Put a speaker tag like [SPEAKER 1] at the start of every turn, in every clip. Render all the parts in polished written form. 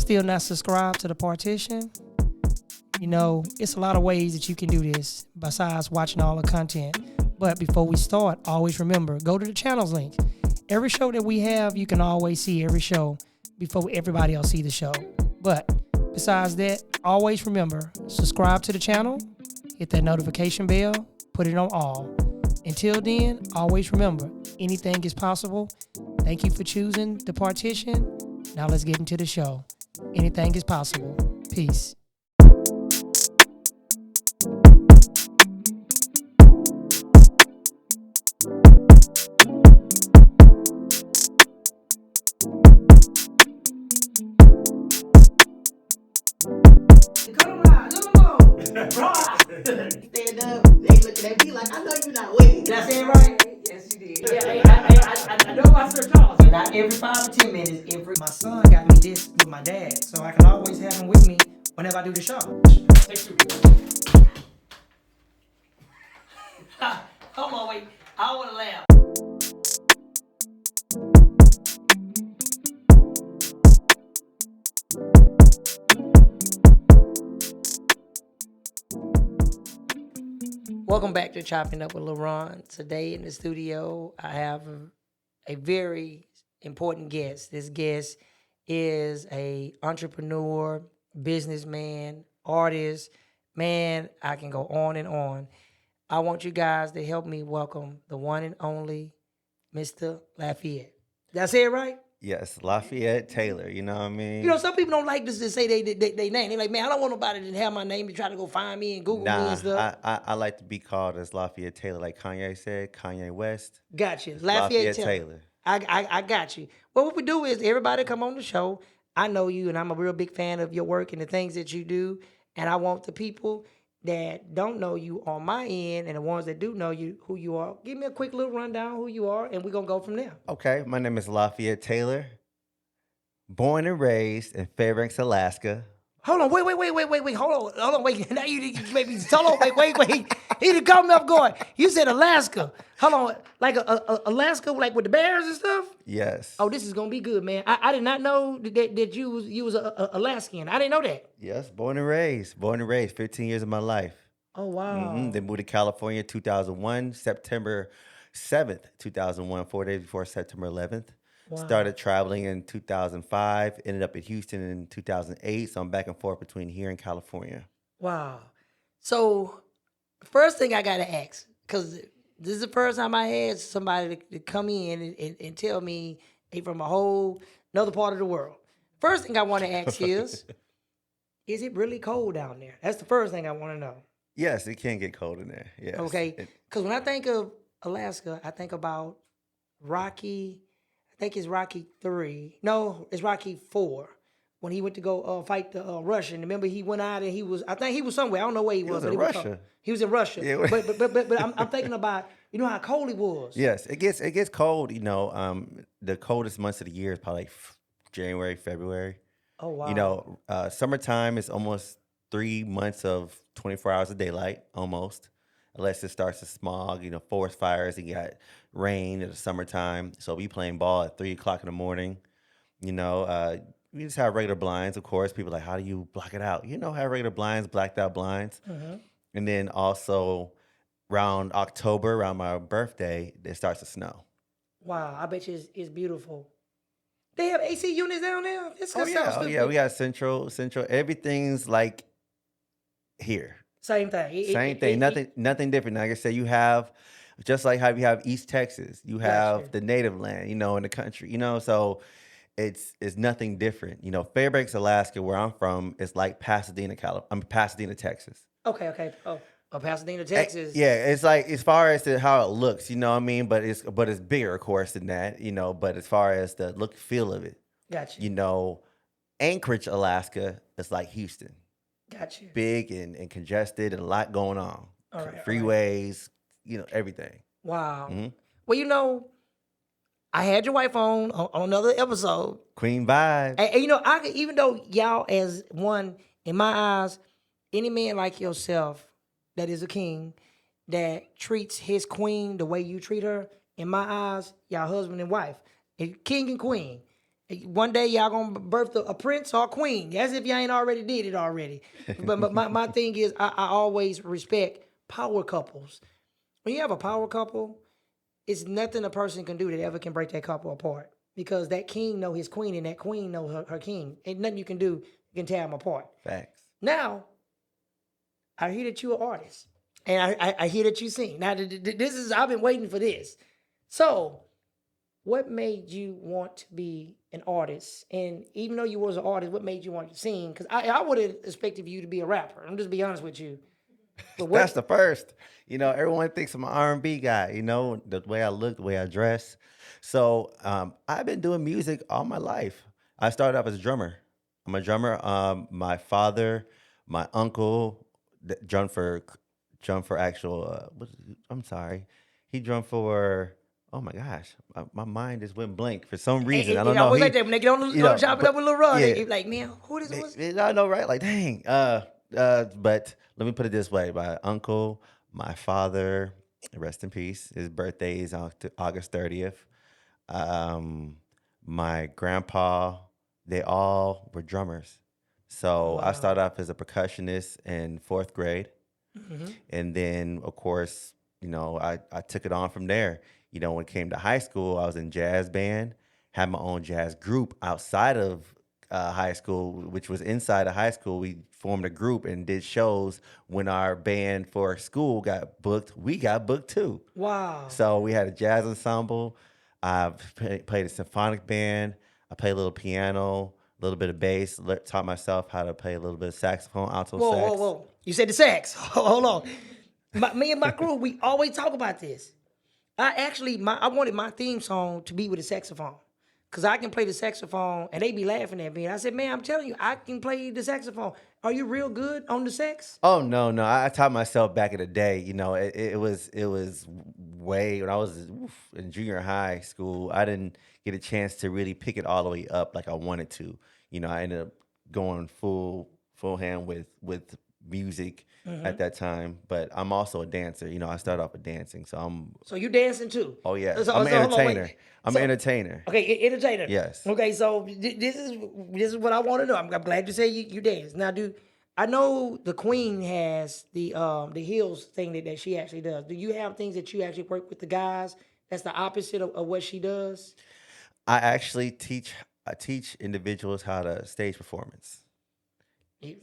[SPEAKER 1] still not subscribed to the partition, you know, it's a lot of ways that you can do this besides watching all the content. But before we start, always remember, go to the channels link. Every show that we have, you can always see every show before everybody else see the show. But besides that, always remember, subscribe to the channel, hit that notification bell, put it on all. Until then, always remember, anything is possible. Thank you for choosing the partition. Now let's get into the show. Anything is possible. Peace.
[SPEAKER 2] Stand up, they looking at me like, I know you're not waiting.
[SPEAKER 1] Did I say it right?
[SPEAKER 2] Yes, you did.
[SPEAKER 1] Yeah, I know my Sir Charles. Not every 5 or 10 minutes, my son got me this with my dad, so I can always have him with me whenever I do the show. Hold on, wait. I don't want to laugh. Welcome back to Chopping Up with LaRon. Today in the studio, I have a very important guest. This guest is a entrepreneur, businessman, artist. Man, I can go on and on. I want you guys to help me welcome the one and only Mr. Lafayette. Did I say it right?
[SPEAKER 3] Yes, Lafayette Taylor, you know what I mean?
[SPEAKER 1] You know, some people don't like this to say they name. They're like, man, I don't want nobody to have my name to try to go find me and Google me and stuff.
[SPEAKER 3] I like to be called as Lafayette Taylor, like Kanye said, Kanye West.
[SPEAKER 1] Gotcha. Lafayette Taylor. I got you. Well, what we do is everybody come on the show. I know you, and I'm a real big fan of your work and the things that you do. And I want the people that don't know you on my end and the ones that do know you, who you are, give me a quick little rundown who you are, and we're going to go from there.
[SPEAKER 3] Okay, my name is Lafayette Taylor, born and raised in Fairbanks, Alaska.
[SPEAKER 1] Hold on, wait. Hold on, wait. Now you made me, hold on, wait. He done called me up going, you said Alaska. Hold on, like Alaska, like with the bears and stuff?
[SPEAKER 3] Yes.
[SPEAKER 1] Oh, this is going to be good, man. I did not know that you was a Alaskan. I didn't know that.
[SPEAKER 3] Yes, born and raised, 15 years of my life.
[SPEAKER 1] Oh, wow.
[SPEAKER 3] Then moved to California 2001, September 7th, 2001, 4 days before September 11th. Wow. Started traveling in 2005, ended up in Houston in 2008, so I'm back and forth between here and California.
[SPEAKER 1] Wow. So, first thing I got to ask, because this is the first time I had somebody to come in and tell me they from a whole another part of the world. First thing I want to ask is it really cold down there? That's the first thing I want to know.
[SPEAKER 3] Yes, it can get cold in there, yes.
[SPEAKER 1] Okay, because when I think of Alaska, I think about Rocky. I think it's Rocky 3. No, it's Rocky 4. When he went to go fight the Russian. Remember, he went out and I think he was somewhere. I don't know where he was.
[SPEAKER 3] He was in Russia.
[SPEAKER 1] He was in Russia.
[SPEAKER 3] Yeah.
[SPEAKER 1] But I'm thinking about, you know how cold it was.
[SPEAKER 3] Yes, it gets cold. You know, the coldest months of the year is probably like January, February.
[SPEAKER 1] Oh, wow.
[SPEAKER 3] You know, summertime is almost 3 months of 24 hours of daylight, almost. Unless it starts to smog, you know, forest fires, you got rain in the summertime. So we playing ball at 3 o'clock in the morning. You know, we just have regular blinds, of course. People are like, how do you block it out? You know, have regular blinds, blacked out blinds. Mm-hmm. And then also around October, around my birthday, it starts to snow.
[SPEAKER 1] Wow, I bet you it's beautiful. They have AC units down there?
[SPEAKER 3] Oh yeah, we got central. Everything's like here.
[SPEAKER 1] Same thing.
[SPEAKER 3] Nothing different. Like I said, you have, just like how you have East Texas, you have
[SPEAKER 1] Gotcha.
[SPEAKER 3] the native land, you know, in the country, you know, so it's nothing different. You know, Fairbanks, Alaska, where I'm from, is like Pasadena, Texas.
[SPEAKER 1] Okay. Oh, Pasadena, Texas.
[SPEAKER 3] Yeah, it's like, as far as how it looks, you know what I mean? But it's bigger, of course, than that, you know, but as far as the look and feel of it,
[SPEAKER 1] Gotcha.
[SPEAKER 3] You know, Anchorage, Alaska, is like Houston.
[SPEAKER 1] Gotcha.
[SPEAKER 3] Big and congested and a lot going on.
[SPEAKER 1] All right,
[SPEAKER 3] freeways, you know, everything.
[SPEAKER 1] Wow.
[SPEAKER 3] Mm-hmm.
[SPEAKER 1] Well, you know, I had your wife on another episode.
[SPEAKER 3] Queen vibe.
[SPEAKER 1] And you know, even though y'all as one, in my eyes, any man like yourself that is a king, that treats his queen the way you treat her, in my eyes, y'all husband and wife, king and queen. One day y'all gonna birth a prince or a queen. As if y'all ain't already did it already. But my thing is, I always respect power couples. When you have a power couple, it's nothing a person can do that ever can break that couple apart. Because that king know his queen and that queen know her king. Ain't nothing you can do you can tear them apart.
[SPEAKER 3] Facts.
[SPEAKER 1] Now, I hear that you're an artist. And I hear that you sing. Now, this is, I've been waiting for this. So, what made you want to be an artist? And even though you was an artist, what made you want to sing? Because I would have expected you to be a rapper. I'm just be honest with you. But
[SPEAKER 3] That's the first. Everyone thinks I'm an R&B guy. The way I look, the way I dress. So I've been doing music all my life. I started off as a drummer. I'm a drummer. My father, my uncle, drummed for actual. I'm sorry, he drummed for. Oh my gosh, my mind just went blank for some reason. I don't know.
[SPEAKER 1] Always like that when they get on the Choppin' It Up with Lil Rod.
[SPEAKER 3] Yeah.
[SPEAKER 1] They like, man, who this was?
[SPEAKER 3] I know, right? Like, dang. But let me put it this way: my uncle, my father, rest in peace. His birthday is August 30th. My grandpa, they all were drummers. So I started off as a percussionist in fourth grade. And then, of course, I took it on from there. When it came to high school, I was in jazz band, had my own jazz group outside of high school, which was inside of high school. We formed a group and did shows. When our band for school got booked, we got booked too.
[SPEAKER 1] Wow.
[SPEAKER 3] So we had a jazz ensemble. I played a symphonic band. I played a little piano, a little bit of bass. Taught myself how to play a little bit of saxophone, alto sax.
[SPEAKER 1] Whoa. You said the sax. Hold on. Me and my crew, we always talk about this. I wanted my theme song to be with a saxophone. Because I can play the saxophone, and they be laughing at me. And I said, man, I'm telling you, I can play the saxophone. Are you real good on the sax?
[SPEAKER 3] Oh, no. I taught myself back in the day. It was way, when I was in junior high school, I didn't get a chance to really pick it all the way up like I wanted to. I ended up going full hand with music at that time, but I'm also a dancer. I started off with dancing,
[SPEAKER 1] So you dancing too?
[SPEAKER 3] Oh yeah,
[SPEAKER 1] So,
[SPEAKER 3] I'm an entertainer.
[SPEAKER 1] wait.
[SPEAKER 3] I'm an entertainer.
[SPEAKER 1] Okay, entertainer.
[SPEAKER 3] Yes.
[SPEAKER 1] Okay, so this is what I want to know. I'm glad you say you dance. Now, I know the Queen has the heels thing that she actually does. Do you have things that you actually work with the guys? That's the opposite of what she does.
[SPEAKER 3] I actually teach individuals how to stage performance.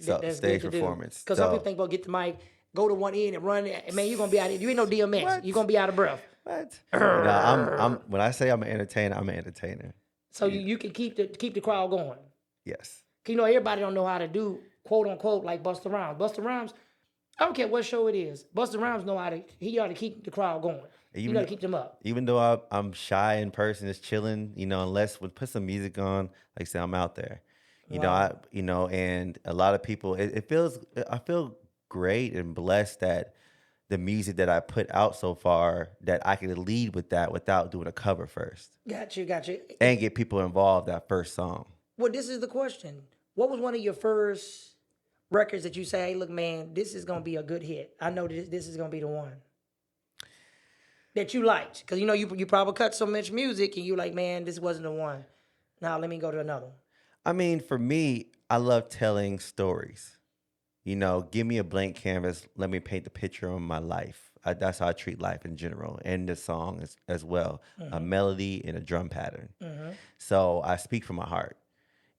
[SPEAKER 3] So
[SPEAKER 1] That's
[SPEAKER 3] stage
[SPEAKER 1] good to
[SPEAKER 3] performance.
[SPEAKER 1] Because some people think, well, get the mic, go to one end and run. Man, you're gonna be out. You ain't no DMX.
[SPEAKER 3] What?
[SPEAKER 1] You're gonna be out of breath.
[SPEAKER 3] What? I'm when I say I'm an entertainer, I'm an entertainer.
[SPEAKER 1] So you can keep the crowd going.
[SPEAKER 3] Yes.
[SPEAKER 1] Everybody don't know how to do quote unquote like Busta Rhymes. Busta Rhymes, I don't care what show it is. Busta Rhymes know how to. He ought to keep the crowd going. You got to keep them up.
[SPEAKER 3] Even though I'm shy in person, just chilling. Unless we put some music on, like I said, I'm out there. And a lot of people, I feel great and blessed that the music that I put out so far, that I can lead with that without doing a cover first.
[SPEAKER 1] Got you.
[SPEAKER 3] And get people involved that first song.
[SPEAKER 1] Well, this is the question. What was one of your first records that you say, hey, look, man, this is going to be a good hit. I know this is going to be the one that you liked. Because, you probably cut so much music and you're like, man, this wasn't the one. Now let me go to another one.
[SPEAKER 3] I mean, for me, I love telling stories. Give me a blank canvas. Let me paint the picture of my life. That's how I treat life in general, and the song as well. A melody and a drum pattern. So I speak from my heart.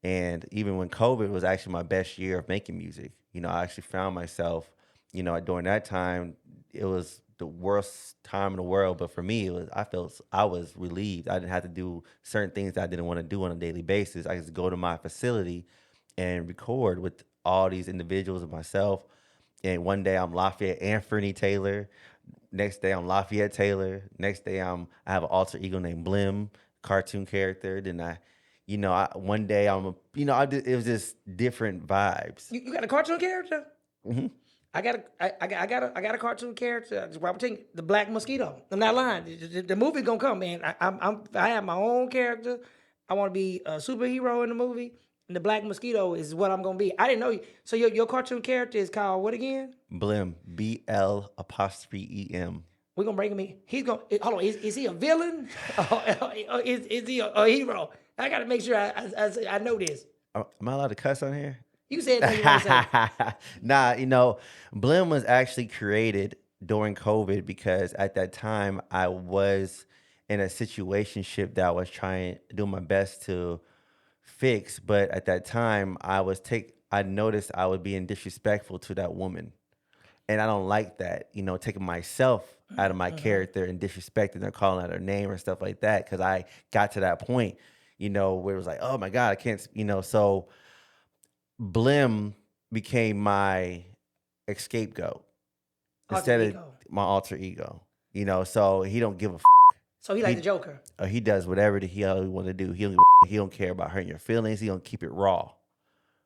[SPEAKER 3] And even when COVID was actually my best year of making music, I actually found myself, during that time, it was the worst time in the world. But for me, I was relieved. I didn't have to do certain things that I didn't want to do on a daily basis. I could go to my facility and record with all these individuals and myself. And one day I'm Lafayette Taylor. Next day I'm Lafayette Taylor. Next day I have an alter ego named Blim, cartoon character. Then one day it was just different vibes.
[SPEAKER 1] You got a cartoon character?
[SPEAKER 3] Mm-hmm.
[SPEAKER 1] I got a cartoon character. Robert Ting, the Black Mosquito. I'm not lying. The movie gonna come, man. I have my own character. I want to be a superhero in the movie, and the Black Mosquito is what I'm gonna be. I didn't know you. So your cartoon character is called what again?
[SPEAKER 3] Blim, BL''EM.
[SPEAKER 1] We're gonna bring him in. He's gonna hold on. Is he a villain? Or is he a hero? I got to make sure I know this.
[SPEAKER 3] Am I allowed to cuss on here?
[SPEAKER 1] You said anything you want to say.
[SPEAKER 3] Nah, Blim was actually created during COVID because at that time I was in a situationship that I was trying to do my best to fix, but at that time I noticed I was being disrespectful to that woman. And I don't like that, taking myself out of my character and disrespecting her, calling out her name or stuff like that. Cause I got to that point, where it was like, oh my God, I can't, so Blim became my scapegoat instead of my alter ego, so he don't give a
[SPEAKER 1] So he like the Joker.
[SPEAKER 3] he does whatever he want to do. He don't care about hurting your feelings. He don't keep it raw.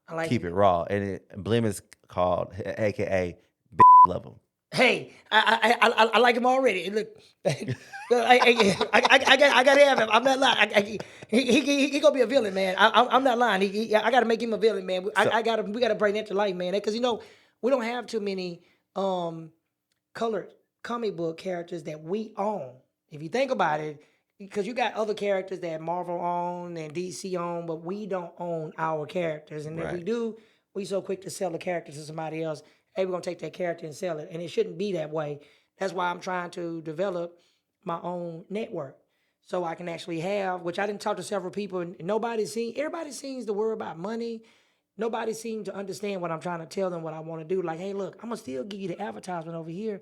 [SPEAKER 1] I like
[SPEAKER 3] keep
[SPEAKER 1] it.
[SPEAKER 3] it raw. And Blim is called, AKA, love him.
[SPEAKER 1] Hey, I like him already. Look, I gotta have him. I'm not lying. He gonna be a villain, man. I'm not lying. I gotta make him a villain, man. We gotta bring that to life, man. Because we don't have too many colored comic book characters that we own. If you think about it, because you got other characters that Marvel own and DC own, but we don't own our characters. And if we do, we so quick to sell the character to somebody else. Hey, we're gonna take that character and sell it. And it shouldn't be that way. That's why I'm trying to develop my own network. So I can actually have, which I didn't talk to several people, and everybody seems to worry about money. Nobody seems to understand what I'm trying to tell them what I want to do. Like, hey, look, I'm gonna still give you the advertisement over here,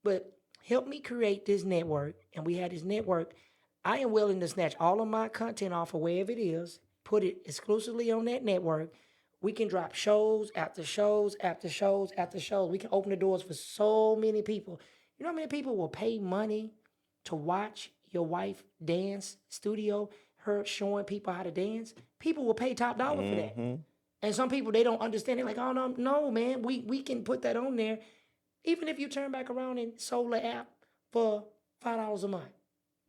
[SPEAKER 1] but help me create this network. And we had this network. I am willing to snatch all of my content off of wherever it is, put it exclusively on that network. We can drop shows after shows after shows after shows. We can open the doors for so many people. You know how many people will pay money to watch your wife dance studio, her showing people how to dance? People will pay top dollar for that. And some people, they don't understand it. Like, oh, no, man, we can put that on there. Even if you turn back around and sold the app for $5 a month.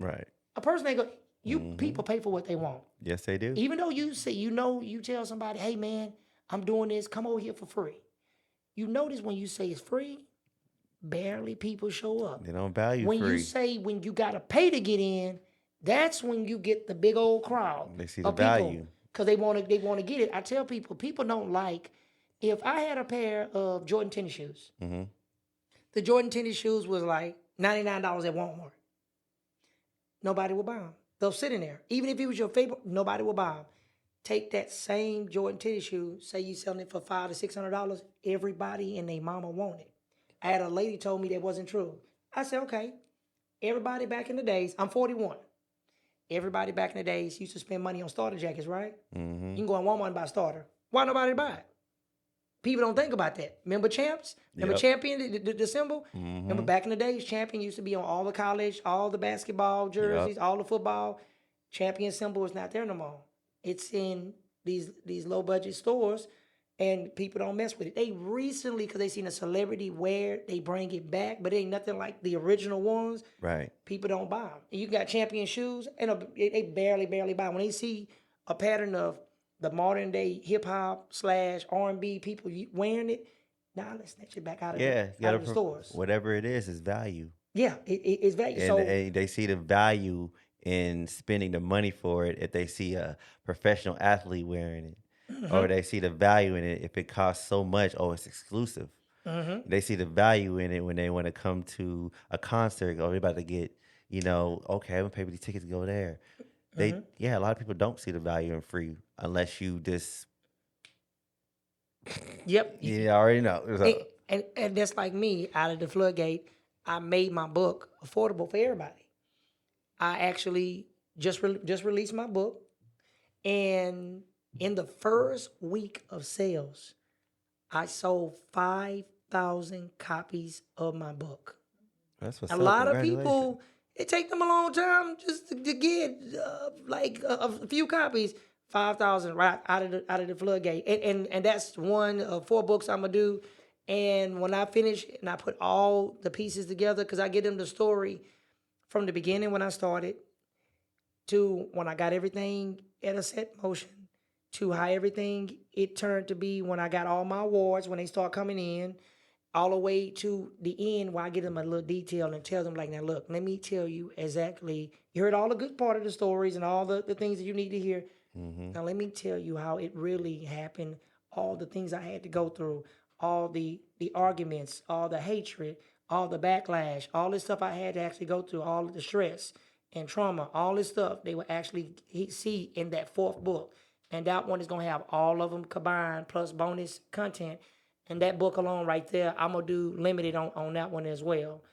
[SPEAKER 3] Right.
[SPEAKER 1] A person ain't people pay for what they want.
[SPEAKER 3] Yes, they do.
[SPEAKER 1] Even though you say, you tell somebody, hey, man, I'm doing this, come over here for free. You notice when you say it's free, barely people show up.
[SPEAKER 3] They don't value
[SPEAKER 1] when
[SPEAKER 3] free.
[SPEAKER 1] You say when you got to pay to get in, that's when you get the big old crowd.
[SPEAKER 3] They see the value.
[SPEAKER 1] Because they want to get it. I tell people don't like, if I had a pair of Jordan tennis shoes, the Jordan tennis shoes was like $99 at Walmart. Nobody will buy them. They'll sit in there. Even if it was your favorite, nobody will buy them. Take that same Jordan tennis shoe, say you selling it for $500 to $600, everybody and their mama want it. I had a lady told me that wasn't true. I said, okay, everybody back in the days, I'm 41. Everybody back in the days used to spend money on starter jackets, right? You can go on Walmart and buy a starter. Why nobody buy it? People don't think about that. Remember Champs? Remember Champion, the symbol? Remember back in the days, Champion used to be on all the college, all the basketball jerseys, all the football. Champion symbol is not there no more. It's in these low budget stores, and people don't mess with it. They recently, because they seen a celebrity wear, they bring it back, but it ain't nothing like the original ones.
[SPEAKER 3] Right.
[SPEAKER 1] People don't buy them. And you got Champion shoes, and they barely buy. When they see a pattern of the modern day hip hop / R&B people wearing it, now let's snatch it back out of the stores.
[SPEAKER 3] Whatever it is value.
[SPEAKER 1] Yeah, it's value.
[SPEAKER 3] And they see the value in spending the money for it if they see a professional athlete wearing it, or they see the value in it if it costs so much. Oh, it's exclusive. They see the value in it when they want to come to a concert. Oh, they're about to get, okay, I'm gonna pay for these tickets to go there. A lot of people don't see the value in free unless you just.
[SPEAKER 1] Yep.
[SPEAKER 3] You already know.
[SPEAKER 1] And that's like me, out of the floodgate, I made my book affordable for everybody. I actually just released my book, and in the first week of sales, I sold 5,000 copies of my book.
[SPEAKER 3] That's what's
[SPEAKER 1] a
[SPEAKER 3] up.
[SPEAKER 1] lot of people, it take them a long time just to get a few copies. 5,000 right out of the floodgate, and that's one of 4 books I'm gonna do. And when I finish and I put all the pieces together, because I give them the story from the beginning when I started to when I got everything at a set motion to how everything it turned to be when I got all my awards, when they start coming in, all the way to the end where I give them a little detail and tell them, like, now look, let me tell you exactly, you heard all the good part of the stories and all the things that you need to hear. Now let me tell you how it really happened. All the things I had to go through, all the arguments, all the hatred, all the backlash, all this stuff I had to actually go through, all of the stress and trauma, all this stuff they will actually see in that fourth book. And that one is gonna have all of them combined plus bonus content. And that book alone right there, I'm gonna do limited on that one as well.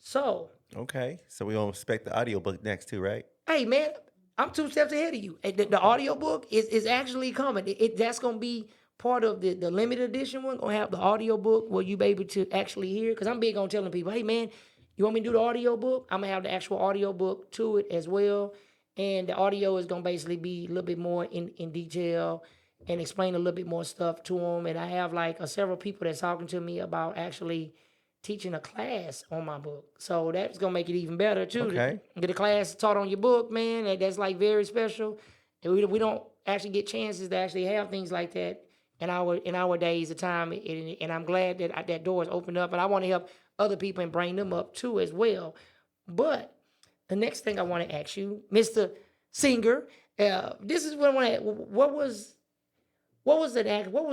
[SPEAKER 1] So
[SPEAKER 3] Okay. So we gonna expect the audiobook next too, right?
[SPEAKER 1] hey man, I'm 2 steps ahead of you. The audio book is actually coming. That's gonna be part of the limited edition one. Gonna have the audio book where you be able to actually hear. Cause I'm big on telling people, hey man, you want me to do the audio book? I'm gonna have the actual audio book to it as well. And the audio is gonna basically be a little bit more in detail and explain a little bit more stuff to them. And I have like several people that's talking to me about actually teaching a class on my book. So that's gonna make it even better too.
[SPEAKER 3] Okay.
[SPEAKER 1] Get a class taught on your book, man. That's like very special. And we don't actually get chances to actually have things like that in our days of time. And I'm glad that that door is opened up. And I want to help other people and bring them up too as well. But the next thing I want to ask you, Mr. Singer, this is what I want to. What was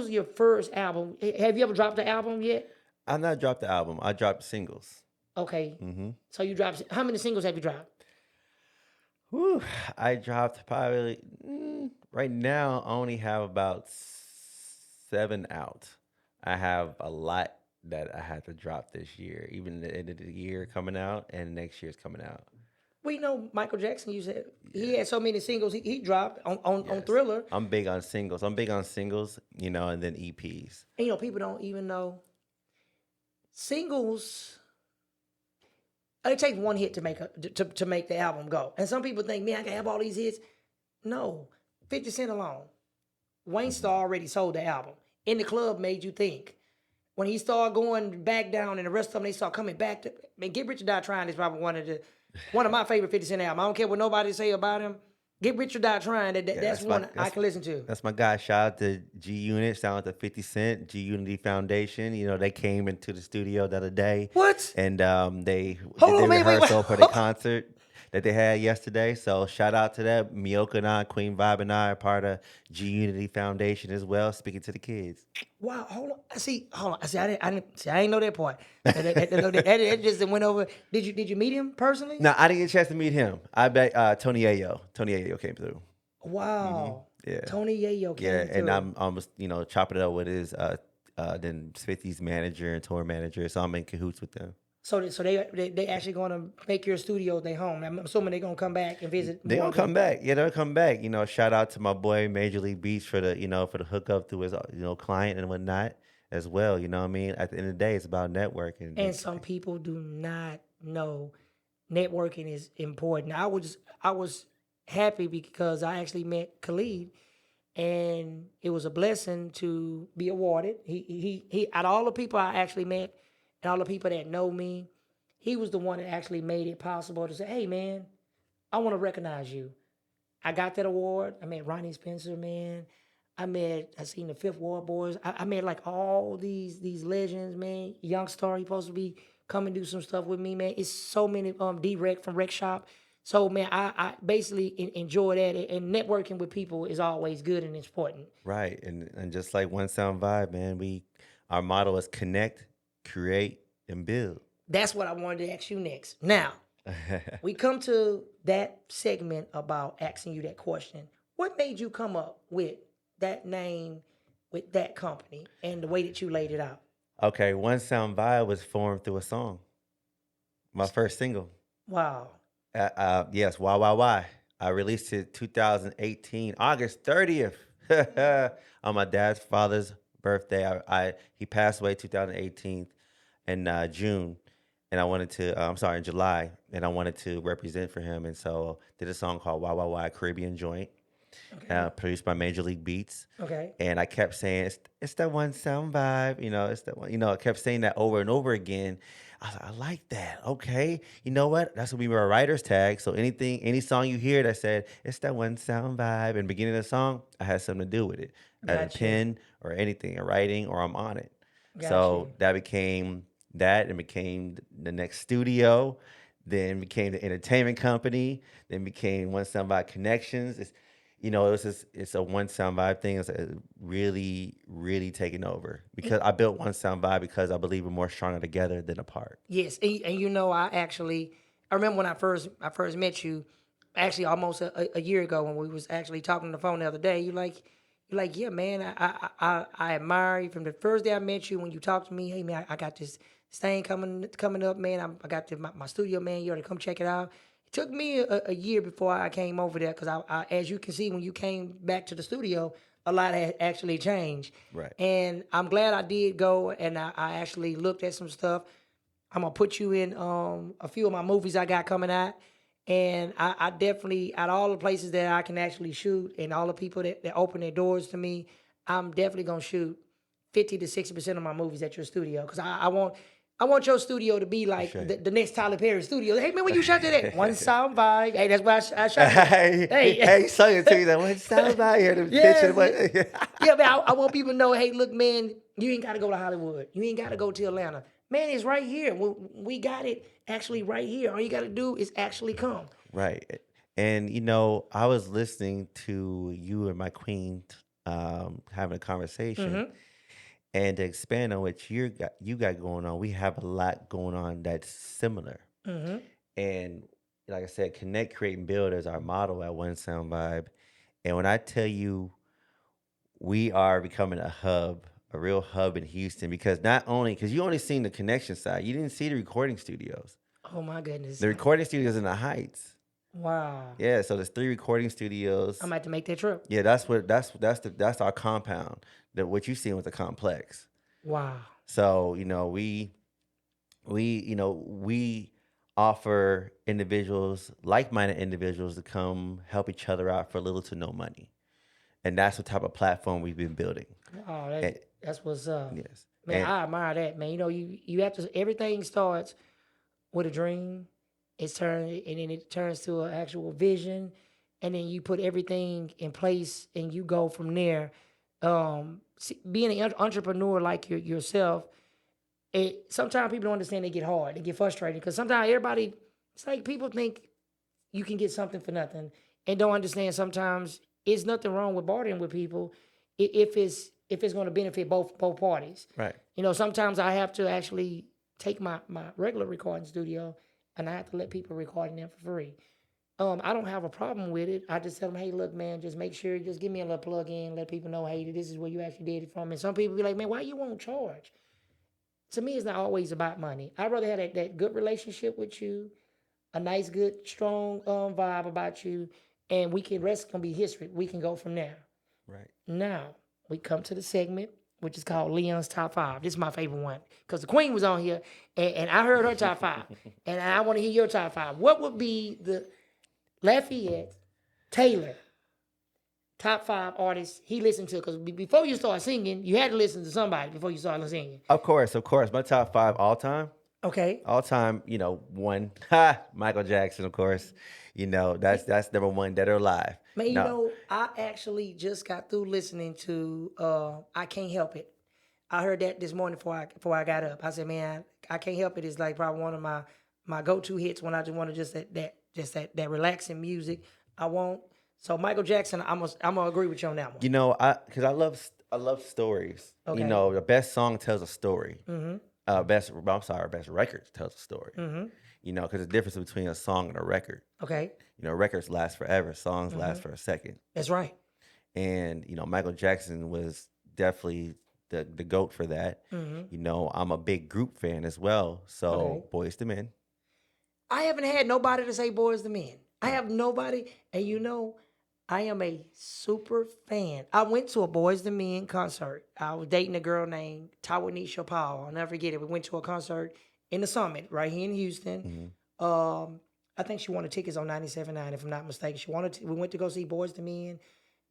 [SPEAKER 1] your first album? Have you ever dropped an album yet?
[SPEAKER 3] I've not dropped the album. I dropped singles.
[SPEAKER 1] Okay. So you dropped. How many singles have you dropped?
[SPEAKER 3] Whew, I dropped probably right now. I only have about 7 out. I have a lot that I had to drop this year, even the end of the year coming out, and next year's coming out.
[SPEAKER 1] We know Michael Jackson. You said he had so many singles he dropped on
[SPEAKER 3] Yes.
[SPEAKER 1] Thriller.
[SPEAKER 3] I'm big on singles. I'm big on singles, and then EPs.
[SPEAKER 1] And people don't even know singles. It takes one hit to make the album go. And some people think, man, I can have all these hits. No, 50 Cent alone. Wayne Star already sold the album. In the Club made you think. When he started going back down and the rest of them, they start coming back to, man, Get Rich or Die Trying is probably one of my favorite 50 Cent albums. I don't care what nobody say about him. Get Rich or Die Trying, that's one I can listen to.
[SPEAKER 3] That's my guy. Shout out to G Unit. Shout out to 50 Cent, G Unity Foundation. They came into the studio the other day.
[SPEAKER 1] What?
[SPEAKER 3] And they
[SPEAKER 1] Hold
[SPEAKER 3] did
[SPEAKER 1] on, wait.
[SPEAKER 3] rehearsal for the concert that they had yesterday. So shout out to that. Mioka and I, Queen Vibe and I are part of G Unity Foundation as well, speaking to the kids.
[SPEAKER 1] Wow, hold on. I didn't know that part. That just went over. Did you meet him personally?
[SPEAKER 3] No, I didn't get a chance to meet him. I bet Tony Ayo came through.
[SPEAKER 1] Wow.
[SPEAKER 3] Yeah.
[SPEAKER 1] Tony Yayo came through.
[SPEAKER 3] And I'm almost, chopping it up with his then 50's manager and tour manager. So I'm in cahoots with them.
[SPEAKER 1] So they actually going to make your studio their home. I'm assuming they're going to come back and visit.
[SPEAKER 3] They're gonna come back. Yeah, they'll come back. Shout out to my boy Major League Beats for the for the hookup to his client and whatnot as well. You know what I mean? At the end of the day, it's about networking.
[SPEAKER 1] And some people do not know networking is important. I was happy because I actually met Khalid, and it was a blessing to be awarded. He out of all the people I actually met and all the people that know me, he was the one that actually made it possible to say, hey man, I want to recognize you. I got that award. I met Ronnie Spencer, man. I seen the Fifth Ward Boys. I met like all these legends, man. Young Star, he supposed to be come and do some stuff with me, man. It's so many D-Rec from Rec Shop. So man, I basically enjoy that, and networking with people is always good and important.
[SPEAKER 3] Right, and just like One Sound Vibe, man, our motto is connect, create, and build.
[SPEAKER 1] That's what I wanted to ask you next. Now, we come to that segment about asking you that question. What made you come up with that name, with that company, and the way that you laid it out?
[SPEAKER 3] Okay, One Sound Vibe was formed through a song. My first single.
[SPEAKER 1] Wow.
[SPEAKER 3] Yes, Why. I released it 2018, August 30th, on my dad's father's birthday. He passed away 2018 in June, and I wanted to, in July, and I wanted to represent for him, and so did a song called Why, Caribbean Joint, produced by Major League Beats.
[SPEAKER 1] Okay.
[SPEAKER 3] And I kept saying, it's that One Sound Vibe, it's that one, I kept saying that over and over again. I was like, I like that. Okay. You know what? That's what we were a writer's tag. So any song you hear that said, it's that One Sound Vibe, and beginning of the song, I had something to do with it. Gotcha. At a pen or anything, a writing, or I'm on it. Gotcha. So that became that, and became the next studio, then became the entertainment company, then became One Sound Vibe Connections. it's a one sound vibe thing. It's really, really taking over because I built one sound vibe because I believe we're more stronger together than apart.
[SPEAKER 1] Yes, and I remember when I first met you, actually almost a year ago when we was actually talking on the phone the other day. You're like, yeah, man, I admire you from the first day I met you when you talked to me. Hey, man, I got this thing coming up, man. I got my studio, man. You ought to come check it out. It took me a year before I came over there because as you can see, when you came back to the studio, a lot had actually changed.
[SPEAKER 3] Right.
[SPEAKER 1] And I'm glad I did go and I actually looked at some stuff. I'm gonna put you in a few of my movies I got coming out. And I definitely, out of all the places that I can actually shoot and all the people that open their doors to me, I'm definitely gonna shoot 50 to 60% of my movies at your studio. Because I want your studio to be like the next Tyler Perry studio. Hey man, where you shot that at? One sound vibe. Hey, that's where I shot it.
[SPEAKER 3] Hey, you sung it to you that one sound vibe here. The picture.
[SPEAKER 1] Yeah, man. I want people to know. Hey, look, man, you ain't got to go to Hollywood. You ain't got to go to Atlanta. Man, it's right here. We got it actually right here. All you got to do is actually come.
[SPEAKER 3] Right. And, I was listening to you and my queen having a conversation.
[SPEAKER 1] Mm-hmm.
[SPEAKER 3] And to expand on what you got going on, we have a lot going on that's similar.
[SPEAKER 1] Mm-hmm.
[SPEAKER 3] And like I said, connect, create, and build is our motto at One Sound Vibe. And when I tell you we are becoming a real hub in Houston, because you only seen the connection side, you didn't see the recording studios.
[SPEAKER 1] Oh my goodness.
[SPEAKER 3] The recording studios in the Heights.
[SPEAKER 1] Wow.
[SPEAKER 3] Yeah, so there's 3 recording studios.
[SPEAKER 1] I'm about to make that trip.
[SPEAKER 3] Yeah, that's our compound. That what you seen with the complex.
[SPEAKER 1] Wow.
[SPEAKER 3] So, we offer individuals, like-minded individuals, to come help each other out for little to no money. And that's the type of platform we've been building.
[SPEAKER 1] Oh, that's what's up.
[SPEAKER 3] Yes.
[SPEAKER 1] Man, I admire that, man. You have to, everything starts with a dream. And then it turns to an actual vision. And then you put everything in place and you go from there. Being an entrepreneur like yourself, sometimes people don't understand. They get hard. They get frustrated because sometimes it's like people think you can get something for nothing and don't understand sometimes it's nothing wrong with bartering with people if it's going to benefit both parties.
[SPEAKER 3] Right.
[SPEAKER 1] Sometimes I have to actually take my regular recording studio and I have to let people record in there for free. I don't have a problem with it. I just tell them, hey, look, man, just make sure, just give me a little plug in, let people know, hey, this is where you actually did it from. And some people be like, man, why you won't charge? To me, it's not always about money. I'd rather have that good relationship with you, a nice, good, strong vibe about you, and rest can be history. We can go from there.
[SPEAKER 3] Right.
[SPEAKER 1] Now, we come to the segment, which is called Leon's Top 5. This is my favorite one because the Queen was on here, and I heard her top 5, and I want to hear your top 5. What would be the Lafayette Taylor top 5 artists he listened to? Because before you start singing, you had to listen to somebody before you started singing.
[SPEAKER 3] Of course. My top 5 all time.
[SPEAKER 1] Okay.
[SPEAKER 3] All time, 1, Michael Jackson, of course. That's number 1, dead or alive.
[SPEAKER 1] Man, I actually just got through listening to I Can't Help It. I heard that this morning before I got up. I said, man, I Can't Help It is like probably one of my go-to hits when I just want to that relaxing music. So Michael Jackson, I'm gonna agree with you on that one.
[SPEAKER 3] Because I love stories.
[SPEAKER 1] Okay.
[SPEAKER 3] The best song tells a story.
[SPEAKER 1] Mm-hmm.
[SPEAKER 3] Best record tells a story.
[SPEAKER 1] Mm-hmm.
[SPEAKER 3] Because the difference between a song and a record.
[SPEAKER 1] Okay.
[SPEAKER 3] Records last forever. Songs last for a second.
[SPEAKER 1] That's right.
[SPEAKER 3] And Michael Jackson was definitely the GOAT for that.
[SPEAKER 1] Mm-hmm.
[SPEAKER 3] I'm a big group fan as well. So Boyz II Men.
[SPEAKER 1] I haven't had nobody to say Boyz II Men. I have nobody, and I am a super fan. I went to a Boyz II Men concert. I was dating a girl named Tawanisha Powell. I'll never forget it. We went to a concert in the Summit right here in Houston. Mm-hmm. I think she wanted tickets on 97.9, if I'm not mistaken. We went to go see Boyz II Men,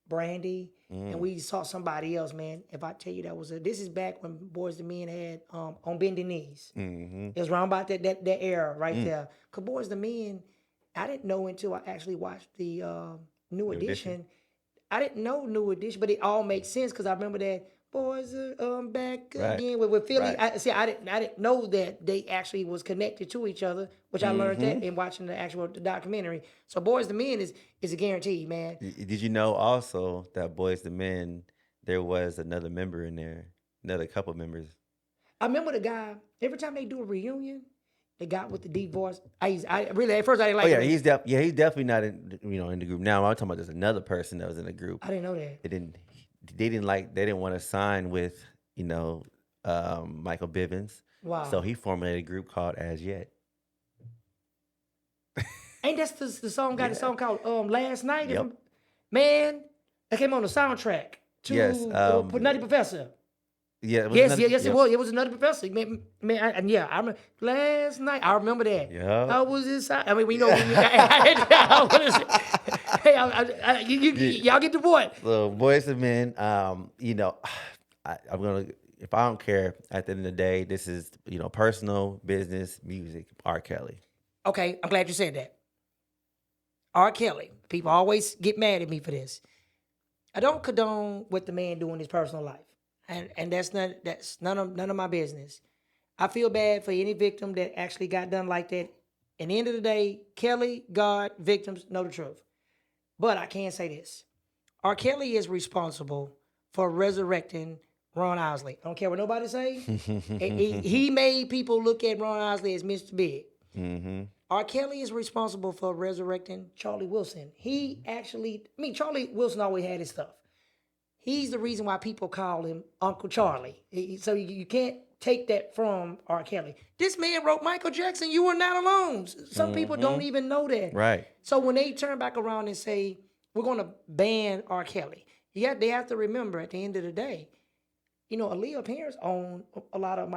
[SPEAKER 1] Brandy, and we saw somebody else, man. If I tell you this is back when Boyz II Men had On Bending Knees. Mm-hmm. It was around about that era right there. Because Boyz II Men, I didn't know until I actually watched the New Edition. I didn't know New Edition, but it all makes sense because I remember that boys are back
[SPEAKER 3] Right.
[SPEAKER 1] again with Philly.
[SPEAKER 3] Right.
[SPEAKER 1] I didn't know that they actually was connected to each other, which I learned that in watching the documentary. So Boys the Men is a guarantee, man.
[SPEAKER 3] Did you know also that Boys the Men, there was another member in there, another couple members.
[SPEAKER 1] I remember the guy. Every time they do a reunion, the guy with the deep voice. I really at first I didn't like.
[SPEAKER 3] Oh yeah,
[SPEAKER 1] him.
[SPEAKER 3] he's definitely not in the group now. I'm talking about there's another person that was in the group.
[SPEAKER 1] I didn't know that.
[SPEAKER 3] They didn't want to sign with Michael Bivins.
[SPEAKER 1] Wow.
[SPEAKER 3] So he formulated a group called As Yet.
[SPEAKER 1] Ain't that the song got a song called Last Night?
[SPEAKER 3] Yep.
[SPEAKER 1] Man, that came on the soundtrack to
[SPEAKER 3] Yes,
[SPEAKER 1] Nutty Professor.
[SPEAKER 3] Yeah.
[SPEAKER 1] Yes, it was. It was Nutty Professor. I remember Last Night. I remember that.
[SPEAKER 3] Yeah.
[SPEAKER 1] How was this? I mean, we know. Hey, y'all get the point.
[SPEAKER 3] So Boys and Men, I'm gonna, if I don't care, at the end of the day, this is personal business music. R. Kelly.
[SPEAKER 1] Okay, I'm glad you said that. R. Kelly. People always get mad at me for this. I don't condone what the man do in his personal life, and that's none of my business. I feel bad for any victim that actually got done like that. At the end of the day, Kelly, God, victims know the truth. But I can say this: R. Kelly is responsible for resurrecting Ron Isley. I don't care what nobody say. he made people look at Ron Isley as Mr. Big.
[SPEAKER 3] Mm-hmm.
[SPEAKER 1] R. Kelly is responsible for resurrecting Charlie Wilson. Charlie Wilson always had his stuff. He's the reason why people call him Uncle Charlie. So you can't take that from R. Kelly. This man wrote Michael Jackson, You Were Not Alone. Some people don't even know that.
[SPEAKER 3] Right.
[SPEAKER 1] So when they turn back around and say, we're going to ban R. Kelly, they have to remember at the end of the day, Aaliyah parents own a lot of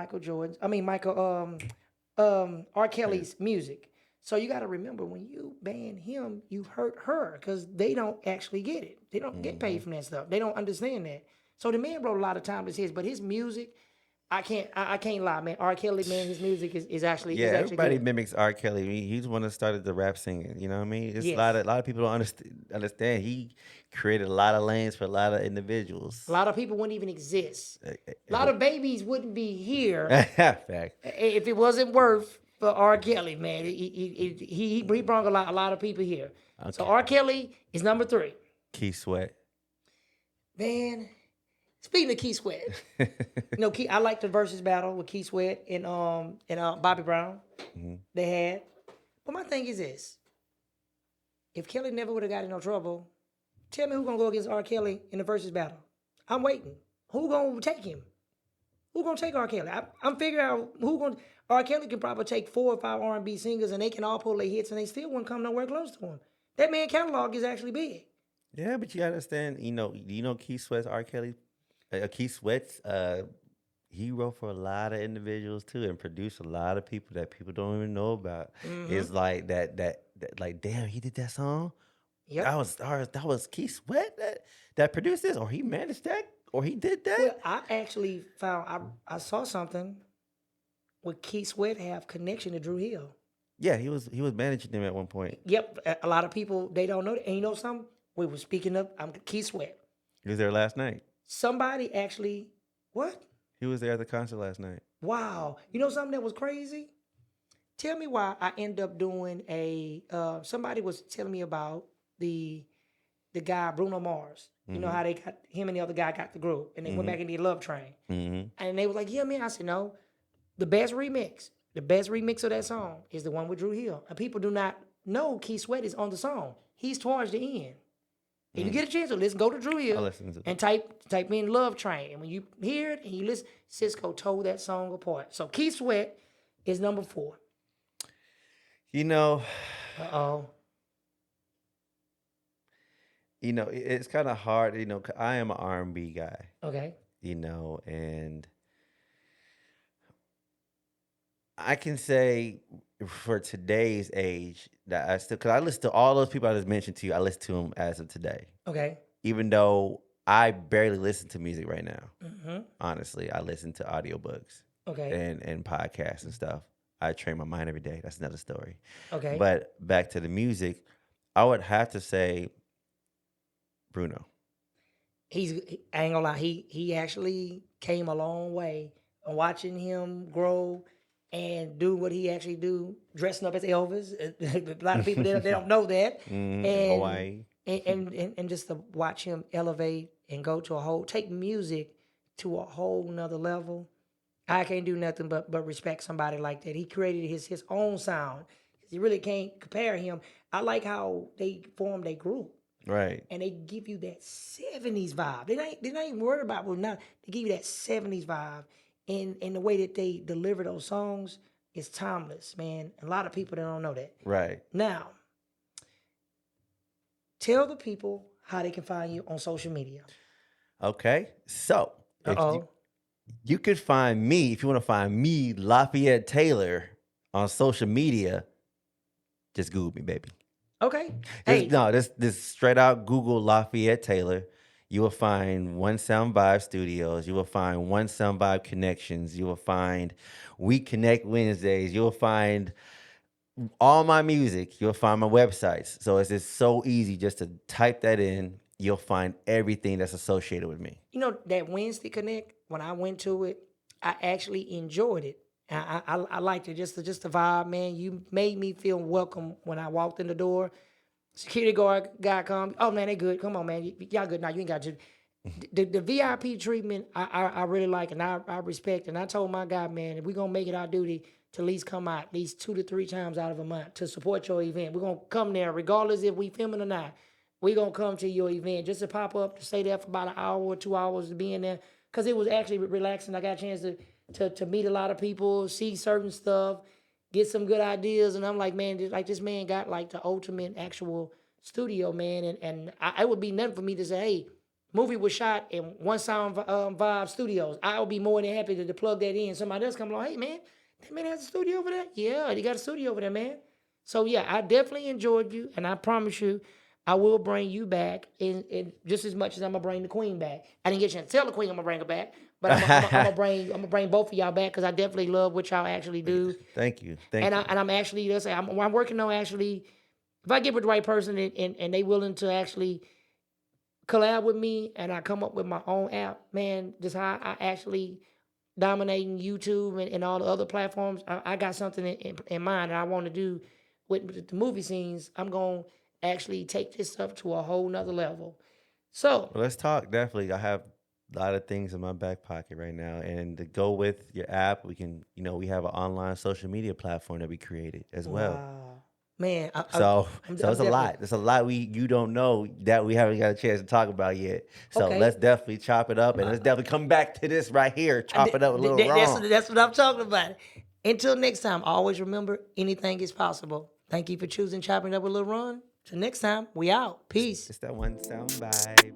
[SPEAKER 1] R. Kelly's music. So you got to remember, when you ban him, you hurt her, because they don't actually get it. They don't get paid from that stuff. They don't understand that. So the man wrote a lot of timeless hits, but his music, I can't lie, man. R. Kelly, man, his music is actually
[SPEAKER 3] everybody
[SPEAKER 1] good.
[SPEAKER 3] mimics R. Kelly. He's the one that started the rap singing. You know what I mean? It's
[SPEAKER 1] Yes.
[SPEAKER 3] a lot of people don't understand. He created a lot of lanes for a lot of individuals.
[SPEAKER 1] A lot of people wouldn't even exist. A lot of babies wouldn't be here
[SPEAKER 3] Fact.
[SPEAKER 1] if it wasn't worth for R. Kelly, man. He brought a lot of people here. Okay. So R. Kelly is number 3.
[SPEAKER 3] Keith Sweat.
[SPEAKER 1] Man, speaking of Keith Sweat, I like the versus battle with Keith Sweat and Bobby Brown. Mm-hmm. They had. But my thing is this: if Kelly never would have got in no trouble, tell me who's gonna go against R. Kelly in the versus battle. I'm waiting. Who gonna take him? Who gonna take R. Kelly? I'm figuring out who gonna. R. Kelly can probably take 4 or 5 R&B singers, and they can all pull their hits, and they still wouldn't come nowhere close to him. That man catalog is actually big.
[SPEAKER 3] Yeah, but you understand. Keith Sweat's R. Kelly. Keith Sweat's. He wrote for a lot of individuals too, and produced a lot of people that people don't even know about. Mm-hmm. It's like that. Like, damn, he did that song. Yeah, that was Keith Sweat that produced this, or he managed that, or he did that.
[SPEAKER 1] Well, I actually found I saw something. Would Keith Sweat have connection to Drew Hill?
[SPEAKER 3] Yeah, he was managing them at one point.
[SPEAKER 1] Yep, a lot of people, they don't know that. And you know something? We were speaking of Keith Sweat.
[SPEAKER 3] He was there last night.
[SPEAKER 1] Somebody actually, what?
[SPEAKER 3] He was there at the concert last night.
[SPEAKER 1] Wow. You know something that was crazy? Tell me why I end up doing somebody was telling me about the guy, Bruno Mars. Mm-hmm. You know how they got, him and the other guy got the group, and they went back and did Love Train. Mm-hmm. And they was like, yeah, man. I said, no. The best remix of that song is the one with Drew Hill. And people do not know Keith Sweat is on the song. He's towards the end. If you get a chance to listen, go to Drew Hill and type in Love Train. And when you hear it and you listen, Cisco tore that song apart. So Keith Sweat is number 4. Uh-oh.
[SPEAKER 3] It's kind of hard. I am an R&B guy.
[SPEAKER 1] Okay.
[SPEAKER 3] And I can say for today's age that because I listen to all those people I just mentioned to you, I listen to them as of today.
[SPEAKER 1] Okay.
[SPEAKER 3] Even though I barely listen to music right now. Mm-hmm. Honestly, I listen to audiobooks. Okay. And podcasts and stuff. I train my mind every day. That's another story. Okay. But back to the music, I would have to say Bruno.
[SPEAKER 1] I ain't gonna lie, he actually came a long way. And watching him grow and do what he actually do, dressing up as Elvis. A lot of people they don't know that,
[SPEAKER 3] In Hawaii.
[SPEAKER 1] and just to watch him elevate and go to take music to a whole nother level. I can't do nothing but respect somebody like that. He created his own sound. You really can't compare him. I like how they formed a group.
[SPEAKER 3] Right.
[SPEAKER 1] And they give you that 70s vibe. They're not even worried about well, not they give you that 70s vibe. And the way that they deliver those songs is timeless, man. A lot of people don't know that.
[SPEAKER 3] Right.
[SPEAKER 1] Now, tell the people how they can find you on social media.
[SPEAKER 3] Okay. So if
[SPEAKER 1] Uh-oh.
[SPEAKER 3] you could find me, if you want to find me, Lafayette Taylor, on social media, just Google me, baby.
[SPEAKER 1] Okay. Hey.
[SPEAKER 3] This straight out Google Lafayette Taylor. You will find One Sound Vibe Studios. You will find One Sound Vibe Connections. You will find We Connect Wednesdays. You will find all my music. You'll find my websites. So it's just so easy just to type that in. You'll find everything that's associated with me.
[SPEAKER 1] You know, that Wednesday Connect, when I went to it, I actually enjoyed it. I liked it, just the vibe, man. You made me feel welcome when I walked in the door. Security guard guy come. Oh man, they good. Come on, man. Y'all good. Now you ain't got to. The VIP treatment I really like and I respect. And I told my guy, man, if we're gonna make it our duty to at least come out at least 2 to 3 times out of a month to support your event. We're gonna come there regardless if we filming or not. We're gonna come to your event just to pop up, to stay there for about an hour or 2 hours to be in there. Cause it was actually relaxing. I got a chance to meet a lot of people, see certain stuff, get some good ideas, and I'm like, man, this man got like the ultimate actual studio, man, and it would be nothing for me to say, hey, movie was shot in One Sound Vibe Studios. I would be more than happy to plug that in. Somebody else come along, hey man, that man has a studio over there. Yeah, he got a studio over there, man. So yeah, I definitely enjoyed you, and I promise you, I will bring you back in just as much as I'm gonna bring the Queen back. I didn't get a chance to tell the Queen I'm gonna bring her back. But I'm gonna bring both of y'all back because I definitely love what y'all actually do.
[SPEAKER 3] Thank you.
[SPEAKER 1] I'm actually I'm working on actually if I get with the right person and they willing to actually collab with me and I come up with my own app, man, just how I actually dominating YouTube and all the other platforms. I got something in mind that I want to do with the movie scenes. I'm gonna actually take this stuff to a whole nother level. So
[SPEAKER 3] let's talk. Definitely, I have a lot of things in my back pocket right now, and to go with your app, we can, we have an online social media platform that we created as well.
[SPEAKER 1] Wow. Man,
[SPEAKER 3] so it's a lot. There's a lot you don't know that we haven't got a chance to talk about yet. So let's definitely chop it up, and let's definitely come back to this right here. Chop it up a little wrong.
[SPEAKER 1] That's what I'm talking about. Until next time, always remember, anything is possible. Thank you for choosing Chopping It Up with Lil Ron. Till next time, we out. Peace.
[SPEAKER 3] It's that One Sound Vibe.